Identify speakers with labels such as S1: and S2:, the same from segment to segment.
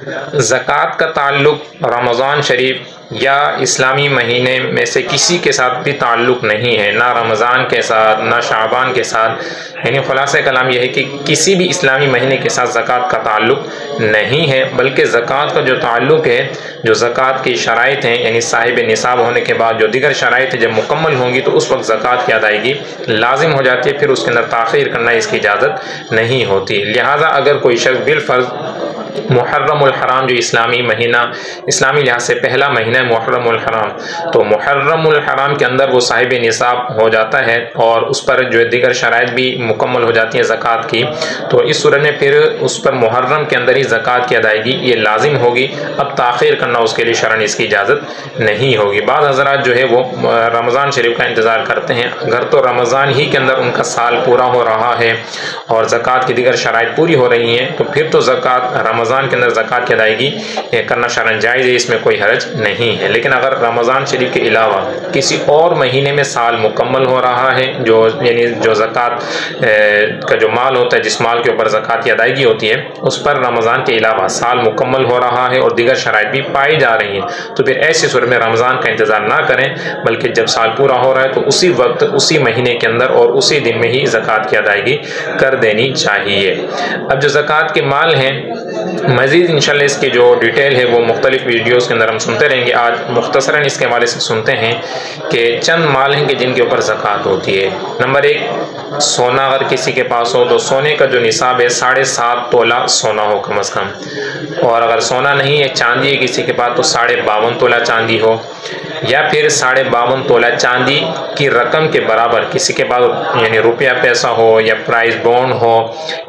S1: زکوٰۃ کا تعلق رمضان شریف یا اسلامی مہینے میں سے کسی کے ساتھ بھی تعلق نہیں ہے، نہ رمضان کے ساتھ نہ شعبان کے ساتھ، یعنی خلاصہ کلام یہ ہے کہ کسی بھی اسلامی مہینے کے ساتھ زکوٰۃ کا تعلق نہیں ہے، بلکہ زکوٰۃ کا جو تعلق ہے، جو زکوٰۃ کی شرائط ہیں، یعنی صاحب نصاب ہونے کے بعد جو دیگر شرائط ہیں جب مکمل ہوں گی تو اس وقت زکوٰۃ کی ادائیگی لازم ہو جاتی ہے، پھر اس کے اندر تاخیر کرنا اس کی اجازت نہیں ہوتی۔ لہٰذا اگر کوئی شخص بالفرض محرم الحرام جو اسلامی مہینہ، اسلامی لحاظ سے پہلا مہینہ ہے محرم الحرام، تو محرم الحرام کے اندر وہ صاحب نصاب ہو جاتا ہے اور اس پر جو دیگر شرائط بھی مکمل ہو جاتی ہیں زکوٰۃ کی، تو اس صورت میں پھر اس پر محرم کے اندر ہی زکوٰۃ کی ادائیگی یہ لازم ہوگی، اب تاخیر کرنا اس کے لیے شرعاً اس کی اجازت نہیں ہوگی۔ بعض حضرات جو ہے وہ رمضان شریف کا انتظار کرتے ہیں، اگر تو رمضان ہی کے اندر ان کا سال پورا ہو رہا ہے اور زکوٰۃ کی دیگر شرائط پوری ہو رہی ہیں تو پھر تو زکوٰۃ رمضان کے اندر زکوٰۃ کی ادائیگی کرنا شرعاً جائز ہے، اس میں کوئی حرج نہیں ہے۔ لیکن اگر رمضان شریف کے علاوہ کسی اور مہینے میں سال مکمل ہو رہا ہے، یعنی جو زکوٰۃ کا جو مال ہوتا ہے، جس مال کے اوپر زکوٰۃ کی ادائیگی ہوتی ہے، اس پر رمضان کے علاوہ سال مکمل ہو رہا ہے اور دیگر شرائط بھی پائی جا رہی ہیں، تو پھر ایسی صورت میں رمضان کا انتظار نہ کریں، بلکہ جب سال پورا ہو رہا ہے تو اسی وقت اسی مہینے کے اندر اور اسی دن میں ہی زکوٰۃ کی ادائیگی کر دینی چاہیے۔ اب جو زکوٰۃ کے مال ہیں، مزید انشاءاللہ اس کی جو ڈیٹیل ہے وہ مختلف ویڈیوز کے اندر ہم سنتے رہیں گے۔ آج مختصراً اس کے حوالے سے سنتے ہیں کہ چند مال ہیں کہ جن کے اوپر زکوٰۃ ہوتی ہے۔ نمبر 1، سونا اگر کسی کے پاس ہو تو سونے کا جو نصاب ہے 7.5 تولہ سونا ہو کم از کم، اور اگر سونا نہیں ہے، چاندی ہے کسی کے پاس تو 52.5 تولہ چاندی ہو، یا پھر 52.5 تولہ چاندی کی رقم کے برابر کسی کے پاس یعنی روپیہ پیسہ ہو یا پرائز بونڈ ہو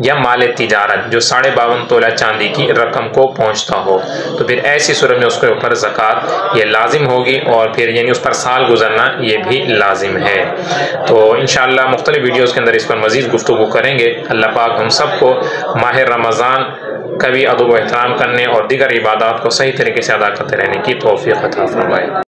S1: یا مال تجارت جو 52.5 تولہ چاندی کی رقم کو پہنچتا ہو، تو پھر ایسی صورت میں اس کے اوپر زکوٰۃ یہ لازم ہوگی، اور پھر یعنی اس پر سال گزرنا یہ بھی لازم ہے۔ تو انشاءاللہ مختلف ویڈیوز کے اندر اس پر مزید گفتگو کریں گے۔ اللہ پاک ہم سب کو ماہ رمضان کا بھی ادب و احترام کرنے اور دیگر عبادات کو صحیح طریقے سے ادا کرتے رہنے کی توفیق عطا فرمائے۔